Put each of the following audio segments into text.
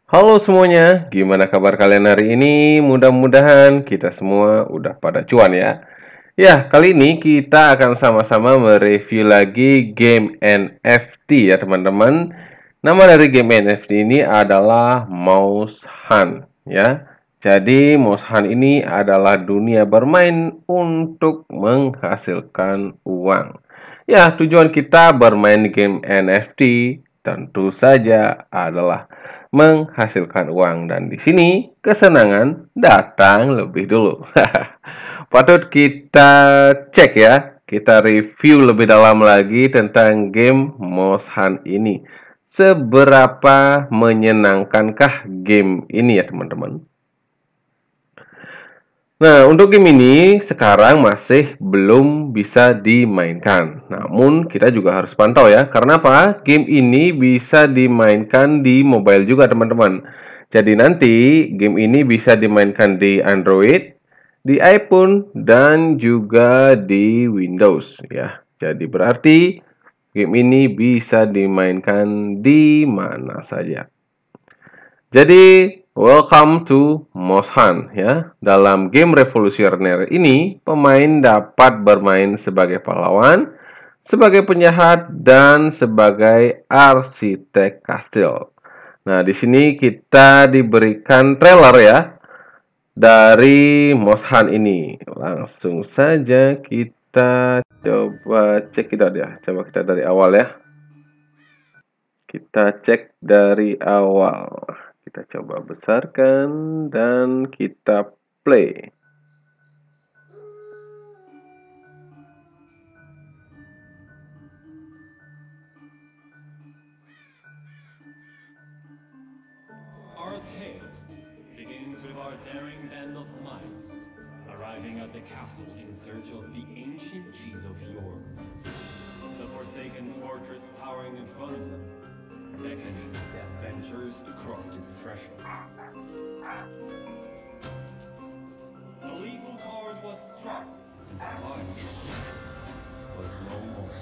Halo semuanya, gimana kabar kalian hari ini? Mudah-mudahan kita semua udah pada cuan ya. Ya, kali ini kita akan sama-sama mereview lagi game NFT ya teman-teman. Nama dari game NFT ini adalah Mouse Hunt ya. Jadi Mouse Hunt ini adalah dunia bermain untuk menghasilkan uang. Ya, tujuan kita bermain game NFT tentu saja adalah menghasilkan uang dan di sini kesenangan datang lebih dulu. Patut kita cek ya, kita review lebih dalam lagi tentang game Mouse Hunt ini. Seberapa menyenangkankah game ini ya teman-teman? Nah, untuk game ini sekarang masih belum bisa dimainkan. Namun, kita juga harus pantau ya. Karena apa? Game ini bisa dimainkan di mobile juga, teman-teman. Jadi nanti game ini bisa dimainkan di Android, di iPhone, dan juga di Windows ya. Jadi berarti game ini bisa dimainkan di mana saja. Jadi, welcome to Mouse Hunt ya. Dalam game revolusioner ini, pemain dapat bermain sebagai pahlawan, sebagai penjahat, dan sebagai arsitek kastil. Nah, di sini kita diberikan trailer ya dari Mouse Hunt ini. Langsung saja kita coba cek ya. Coba kita dari awal ya. Kita cek dari awal. Kita coba besarkan dan kita play. Our tale begins with our daring band of mice arriving at the castle in search of the ancient cheese of yore. The forsaken fortress towering in front of them, beckoning the adventurers to cross its threshold. The lethal chord was struck, and the light was no more.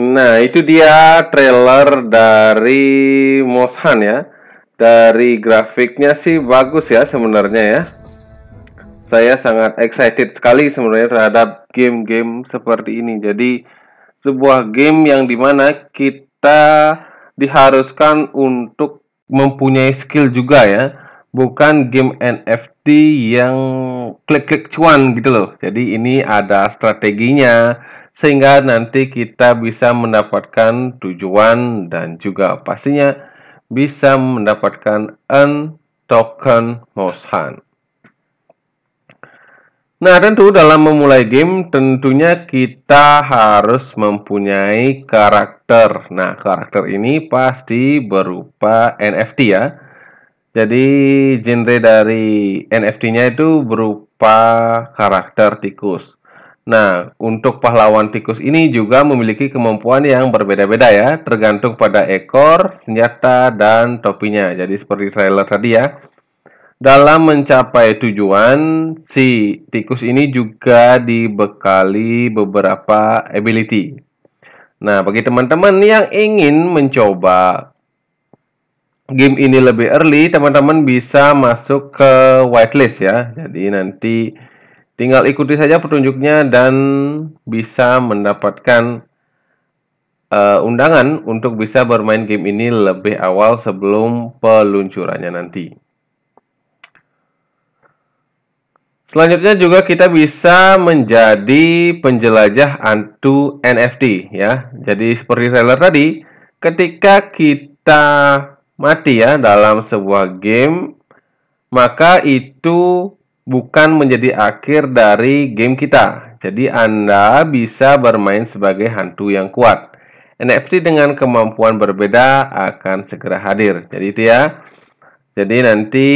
Nah, itu dia trailer dari Mouse Hunt ya. Dari grafiknya sih bagus ya sebenarnya ya. Saya sangat excited sekali sebenarnya terhadap game-game seperti ini. Jadi, sebuah game yang dimana kita diharuskan untuk mempunyai skill juga ya. Bukan game NFT yang klik-klik cuan gitu loh. Jadi ini ada strateginya sehingga nanti kita bisa mendapatkan tujuan dan juga pastinya bisa mendapatkan earn token Mouse Hunt. Nah, tentu dalam memulai game tentunya kita harus mempunyai karakter. Nah, karakter ini pasti berupa NFT ya. Jadi, genre dari NFT-nya itu berupa karakter tikus. Nah, untuk pahlawan tikus ini juga memiliki kemampuan yang berbeda-beda ya, tergantung pada ekor, senjata, dan topinya. Jadi, seperti trailer tadi ya. Dalam mencapai tujuan, si tikus ini juga dibekali beberapa ability. Nah, bagi teman-teman yang ingin mencoba game ini lebih early, teman-teman bisa masuk ke whitelist ya. Jadi nanti tinggal ikuti saja petunjuknya dan bisa mendapatkan undangan untuk bisa bermain game ini lebih awal sebelum peluncurannya nanti. Selanjutnya juga kita bisa menjadi penjelajah hantu NFT ya. Jadi seperti trailer tadi, ketika kita mati ya dalam sebuah game, maka itu bukan menjadi akhir dari game kita. Jadi Anda bisa bermain sebagai hantu yang kuat. NFT dengan kemampuan berbeda akan segera hadir. Jadi itu ya. Jadi nanti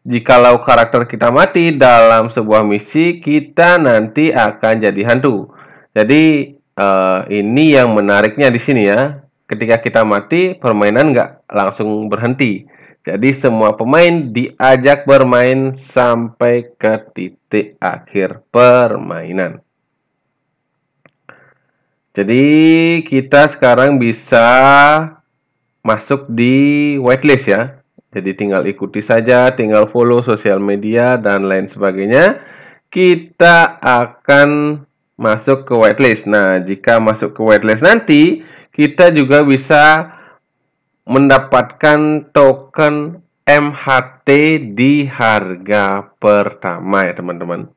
jikalau karakter kita mati dalam sebuah misi, kita nanti akan jadi hantu. Jadi ini yang menariknya di sini ya. Ketika kita mati, permainan nggak langsung berhenti. Jadi semua pemain diajak bermain sampai ke titik akhir permainan. Jadi kita sekarang bisa masuk di whitelist ya. Jadi tinggal ikuti saja, tinggal follow sosial media dan lain sebagainya. Kita akan masuk ke whitelist. Nah, jika masuk ke whitelist nanti, kita juga bisa mendapatkan token MHT di harga pertama ya teman-teman.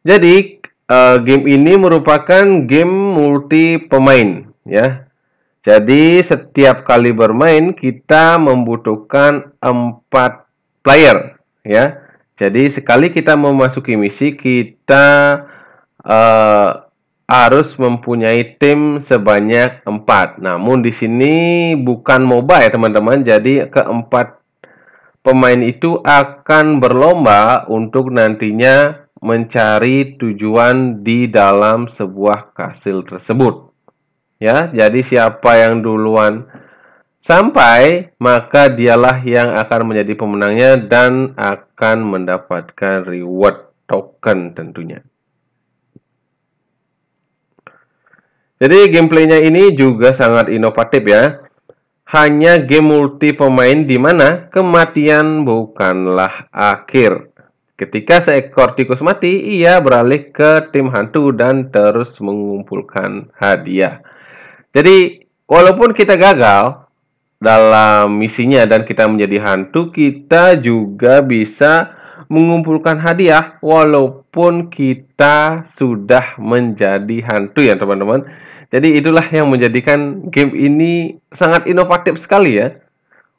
Jadi game ini merupakan game multi pemain ya. Jadi setiap kali bermain kita membutuhkan 4 player ya. Jadi sekali kita memasuki misi kita harus mempunyai tim sebanyak 4. Namun di sini bukan MOBA ya teman-teman. Jadi keempat pemain itu akan berlomba untuk nantinya mencari tujuan di dalam sebuah kastil tersebut. Ya, jadi siapa yang duluan sampai, maka dialah yang akan menjadi pemenangnya dan akan mendapatkan reward token tentunya. Jadi gameplaynya ini juga sangat inovatif ya. Hanya game multi pemain di mana kematian bukanlah akhir. Ketika seekor tikus mati, ia beralih ke tim hantu dan terus mengumpulkan hadiah. Jadi, walaupun kita gagal dalam misinya dan kita menjadi hantu, kita juga bisa mengumpulkan hadiah walaupun kita sudah menjadi hantu ya teman-teman. Jadi itulah yang menjadikan game ini sangat inovatif sekali ya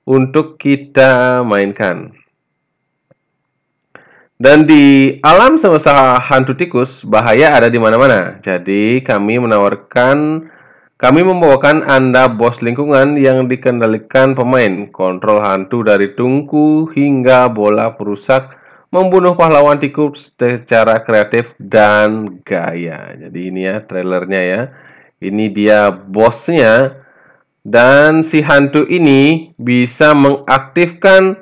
untuk kita mainkan. Dan di alam semesta hantu tikus, bahaya ada di mana-mana. Jadi kami membawakan Anda bos lingkungan yang dikendalikan pemain, kontrol hantu dari tungku hingga bola perusak, membunuh pahlawan tikus secara kreatif dan gaya. Jadi ini ya trailernya ya. Ini dia bosnya. Dan si hantu ini bisa mengaktifkan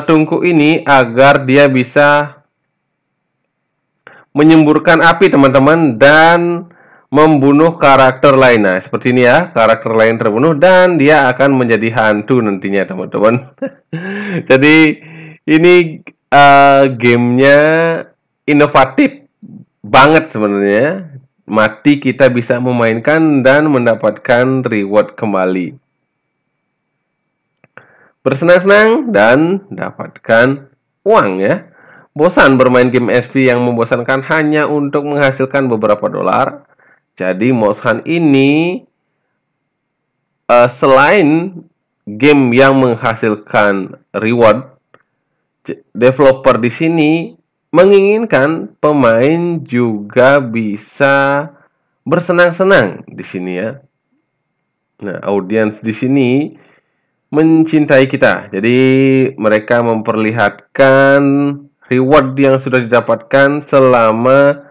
tungku ini agar dia bisa menyemburkan api teman-teman dan membunuh karakter lain. Nah, seperti ini ya, karakter lain terbunuh dan dia akan menjadi hantu nantinya, teman-teman. Jadi, ini gamenya inovatif banget sebenarnya. Mati kita bisa memainkan dan mendapatkan reward kembali. Bersenang-senang dan dapatkan uang ya. Bosan bermain game FP yang membosankan hanya untuk menghasilkan beberapa dolar. Jadi Mouse Hunt ini selain game yang menghasilkan reward, developer di sini menginginkan pemain juga bisa bersenang-senang di sini ya. Nah, audiens di sini mencintai kita. Jadi mereka memperlihatkan reward yang sudah didapatkan selama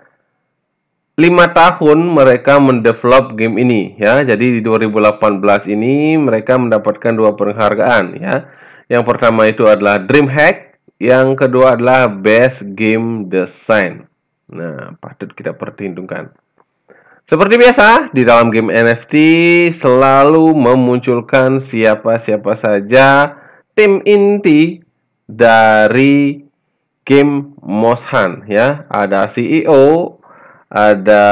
5 tahun mereka mendevelop game ini ya. Jadi di 2018 ini mereka mendapatkan 2 penghargaan ya. Yang pertama itu adalah DreamHack, yang kedua adalah Best Game Design. Nah, patut kita perhitungkan. Seperti biasa, di dalam game NFT selalu memunculkan siapa-siapa saja tim inti dari game Mouse Hunt ya. Ada CEO, ada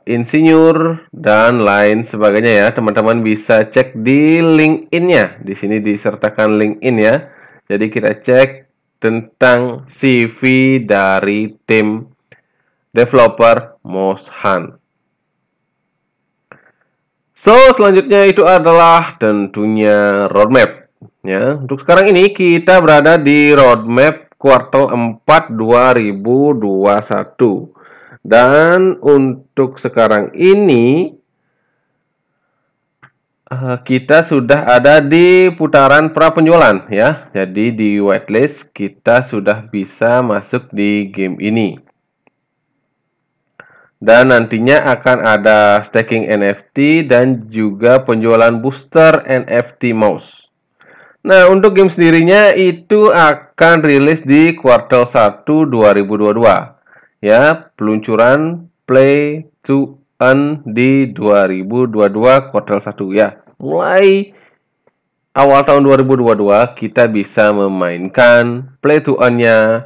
insinyur dan lain sebagainya ya. Teman-teman bisa cek di LinkedIn-nya. Di sini disertakan LinkedIn ya. Jadi kita cek tentang CV dari tim developer Moshan. So, selanjutnya itu adalah tentunya roadmap. Ya, untuk sekarang ini kita berada di roadmap kuartal 4 2021. Dan untuk sekarang ini kita sudah ada di putaran pra penjualan ya. Jadi di whitelist kita sudah bisa masuk di game ini. Dan nantinya akan ada staking NFT dan juga penjualan booster NFT mouse. Nah, untuk game sendirinya itu akan rilis di kuartal 1 2022. Ya, peluncuran Play to Earn di 2022 kuartal 1 ya. Mulai awal tahun 2022 kita bisa memainkan Play to Earn-nya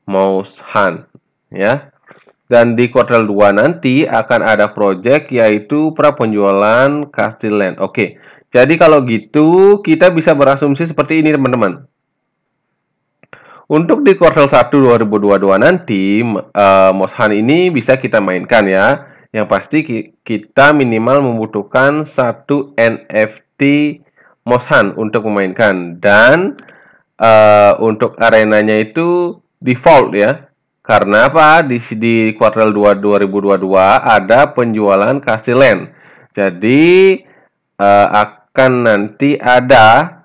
Moshan ya. Dan di kuartal 2 nanti akan ada project yaitu pra penjualan Castle Land. Oke. Jadi kalau gitu kita bisa berasumsi seperti ini teman-teman. Untuk di kuartal 1 2022 nanti Moshan ini bisa kita mainkan ya. Yang pasti kita minimal membutuhkan 1 NFT Moshan untuk memainkan. Dan untuk arenanya itu default ya. Karena apa? Di kuartal 2 2022 ada penjualan Castle Land. Jadi akan nanti ada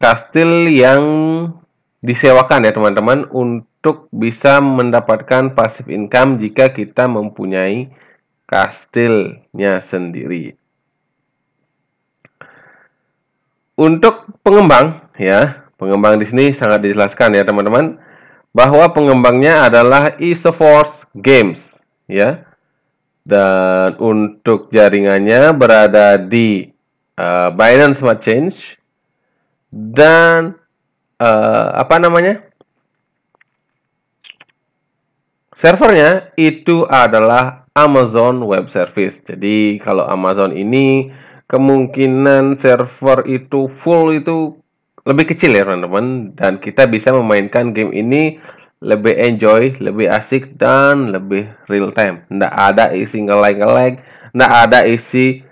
kastil yang disewakan ya teman-teman untuk bisa mendapatkan passive income jika kita mempunyai kastilnya sendiri. Untuk pengembang ya, pengembang di sini sangat dijelaskan ya teman-teman bahwa pengembangnya adalah Isoforce Games ya. Dan untuk jaringannya berada di Binance Smart Chain dan servernya itu adalah Amazon Web Service. Jadi kalau Amazon ini kemungkinan server itu full itu lebih kecil ya teman-teman. Dan kita bisa memainkan game ini lebih enjoy, lebih asik, dan lebih real time. Nggak ada isi nge-lag, nggak ada isi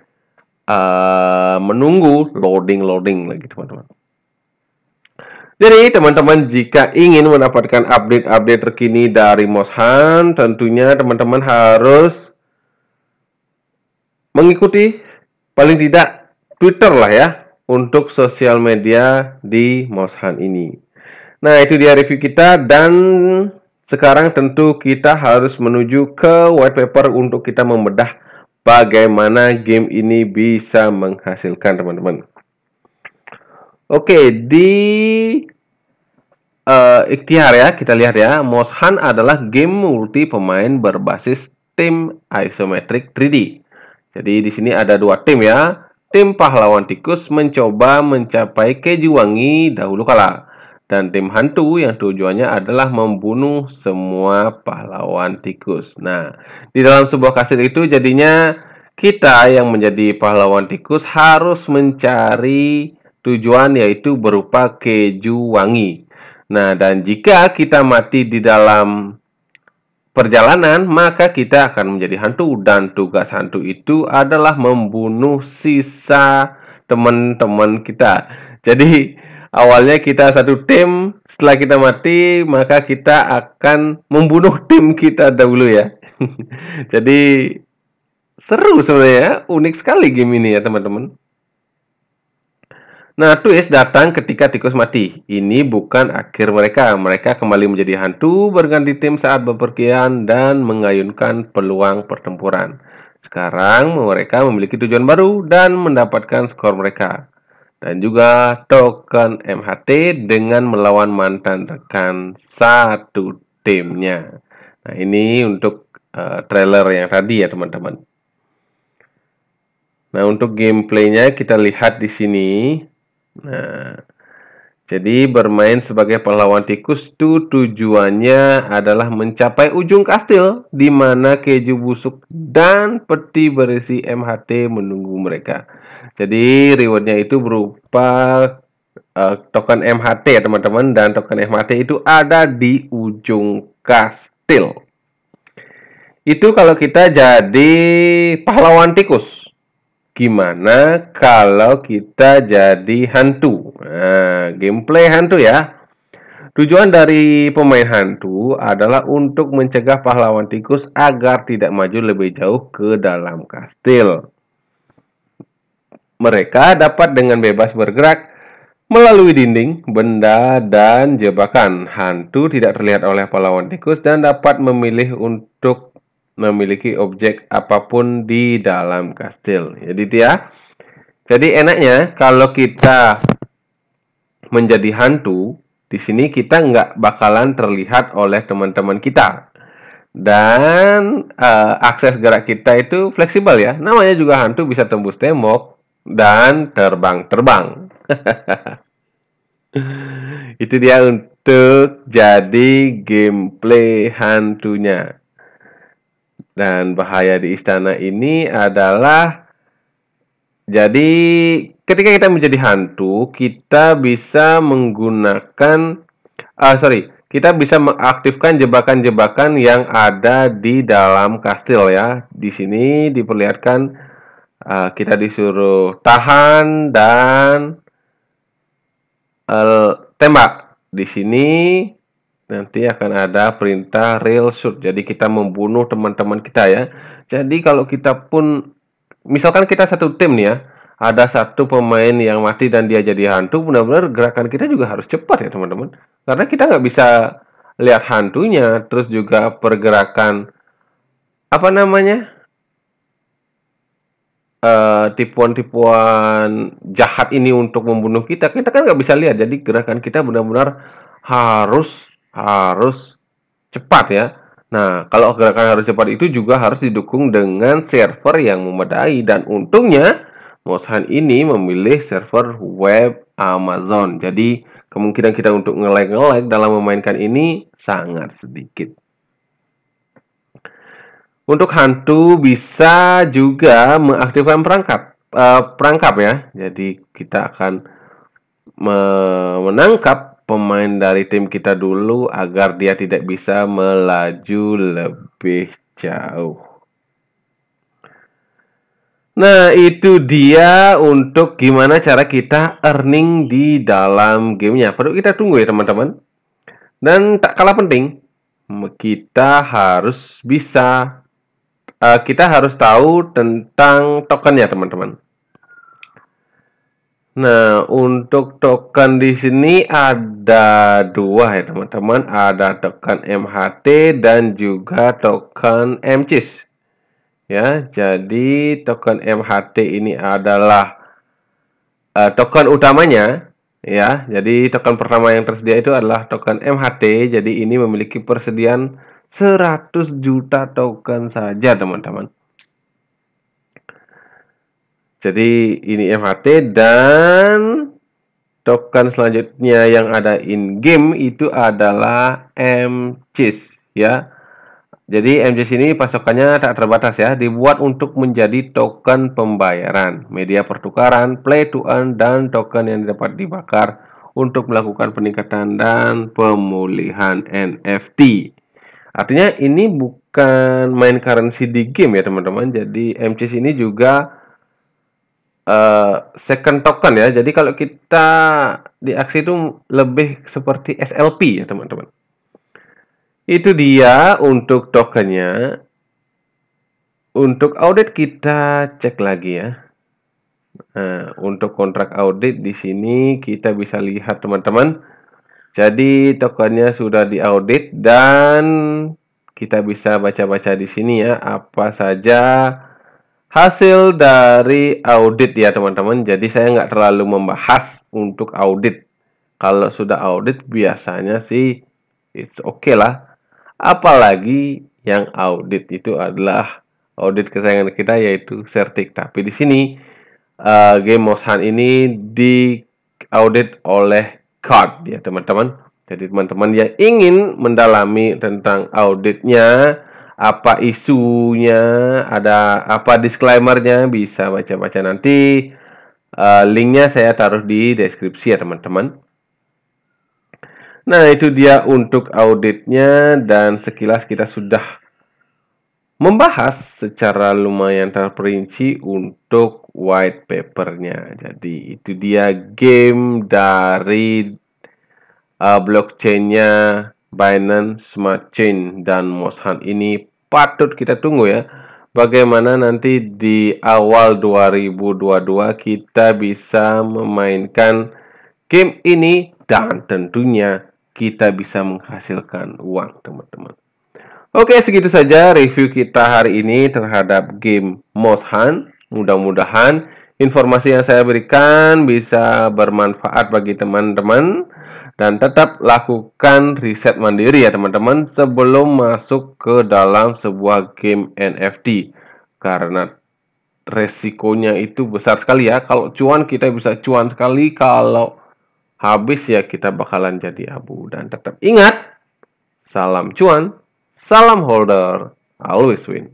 menunggu loading lagi teman-teman. Jadi teman-teman jika ingin mendapatkan update-update terkini dari Moshan, tentunya teman-teman harus mengikuti paling tidak Twitter lah ya untuk sosial media di Moshan ini. Nah, itu dia review kita dan sekarang tentu kita harus menuju ke white paper untuk kita membedah bagaimana game ini bisa menghasilkan teman-teman. Oke, di ikhtiar ya, kita lihat ya. Moshan adalah game multi pemain berbasis tim isometric 3D. Jadi di sini ada dua tim ya. Tim pahlawan tikus mencoba mencapai keju wangi dahulu kala. Dan tim hantu yang tujuannya adalah membunuh semua pahlawan tikus. Nah, di dalam sebuah kastil itu jadinya kita yang menjadi pahlawan tikus harus mencari tujuan yaitu berupa keju wangi. Nah, dan jika kita mati di dalam perjalanan, maka kita akan menjadi hantu. Dan tugas hantu itu adalah membunuh sisa teman-teman kita. Jadi, awalnya kita satu tim, setelah kita mati, maka kita akan membunuh tim kita dahulu ya. Jadi, seru sebenarnya, unik sekali game ini ya teman-teman. Nah, twist datang ketika tikus mati. Ini bukan akhir mereka. Mereka kembali menjadi hantu, berganti tim saat bepergian, dan mengayunkan peluang pertempuran. Sekarang mereka memiliki tujuan baru dan mendapatkan skor mereka. Dan juga token MHT dengan melawan mantan rekan satu timnya. Nah, ini untuk trailer yang tadi ya teman-teman. Nah, untuk gameplaynya kita lihat di sini. Nah, Jadi bermain sebagai pahlawan tikus itu tujuannya adalah mencapai ujung kastil di mana keju busuk dan peti berisi MHT menunggu mereka. Jadi rewardnya itu berupa token MHT ya teman-teman, dan token MHT itu ada di ujung kastil. Itu kalau kita jadi pahlawan tikus. Gimana kalau kita jadi hantu? Nah, gameplay hantu ya. Tujuan dari pemain hantu adalah untuk mencegah pahlawan tikus agar tidak maju lebih jauh ke dalam kastil. Mereka dapat dengan bebas bergerak melalui dinding, benda, dan jebakan. Hantu tidak terlihat oleh pahlawan tikus dan dapat memilih untuk memiliki objek apapun di dalam kastil. Jadi itu ya. Jadi enaknya kalau kita menjadi hantu, di sini kita nggak bakalan terlihat oleh teman-teman kita. Dan akses gerak kita itu fleksibel ya. Namanya juga hantu, bisa tembus tembok dan terbang-terbang. Itu dia untuk jadi gameplay hantunya. Dan bahaya di istana ini adalah, jadi ketika kita menjadi hantu, kita bisa menggunakan kita bisa mengaktifkan jebakan-jebakan yang ada di dalam kastil ya. Di sini diperlihatkan kita disuruh tahan dan tembak. Di sini nanti akan ada perintah real shoot. Jadi kita membunuh teman-teman kita ya. Jadi kalau kita pun, misalkan kita satu tim nih ya, ada satu pemain yang mati dan dia jadi hantu, benar-benar gerakan kita juga harus cepat ya teman-teman. Karena kita nggak bisa lihat hantunya, terus juga pergerakan tipuan-tipuan jahat ini untuk membunuh kita kan nggak bisa lihat. Jadi gerakan kita benar-benar harus cepat ya. Nah, kalau gerakan harus cepat itu juga harus didukung dengan server yang memadai, dan untungnya Moshan ini memilih server web Amazon. Jadi kemungkinan kita untuk nge-lag dalam memainkan ini sangat sedikit. Untuk hantu bisa juga mengaktifkan perangkap ya. Jadi kita akan menangkap pemain dari tim kita dulu agar dia tidak bisa melaju lebih jauh. Nah, itu dia untuk gimana cara kita earning di dalam gamenya. Perlu kita tunggu ya teman-teman. Dan tak kalah penting, kita harus tahu tentang tokennya teman-teman. Nah, untuk token di sini ada dua ya teman-teman. Ada token MHT dan juga token MCIS. Ya, jadi token MHT ini adalah token utamanya ya. Jadi token pertama yang tersedia itu adalah token MHT. Jadi ini memiliki persediaan 100 juta token saja teman-teman. Jadi ini MHT, dan token selanjutnya yang ada in game itu adalah MCIS ya. Jadi MCIS ini pasokannya tak terbatas ya, dibuat untuk menjadi token pembayaran, media pertukaran, play to earn, dan token yang dapat dibakar untuk melakukan peningkatan dan pemulihan NFT. Artinya ini bukan main currency di game ya teman-teman. Jadi MCIS ini juga second token ya. Jadi kalau kita di aksi itu lebih seperti SLP ya teman-teman. Itu dia untuk tokennya. Untuk audit kita cek lagi ya. Nah, untuk kontrak audit di sini kita bisa lihat teman-teman. Jadi tokennya sudah diaudit dan kita bisa baca-baca di sini ya apa saja hasil dari audit ya teman-teman. Jadi saya nggak terlalu membahas untuk audit. Kalau sudah audit biasanya sih it's okay lah. Apalagi yang audit itu adalah audit kesayangan kita yaitu Certik. Tapi di sini game Moshan ini diaudit oleh card ya teman-teman. Jadi teman-teman yang ingin mendalami tentang auditnya, apa isunya, ada apa disclaimernya, bisa baca-baca nanti. Linknya saya taruh di deskripsi ya teman-teman. Nah, itu dia untuk auditnya, dan sekilas kita sudah membahas secara lumayan terperinci untuk white papernya. Jadi itu dia game dari blockchainnya Binance Smart Chain dan Moshan ini. Patut kita tunggu ya, bagaimana nanti di awal 2022 kita bisa memainkan game ini dan tentunya kita bisa menghasilkan uang teman-teman. Oke, segitu saja review kita hari ini terhadap game Moshan. Mudah-mudahan informasi yang saya berikan bisa bermanfaat bagi teman-teman. Dan tetap lakukan riset mandiri ya teman-teman sebelum masuk ke dalam sebuah game NFT. Karena resikonya itu besar sekali ya. Kalau cuan kita bisa cuan sekali, kalau habis ya kita bakalan jadi abu. Dan tetap ingat, salam cuan, salam holder, always win.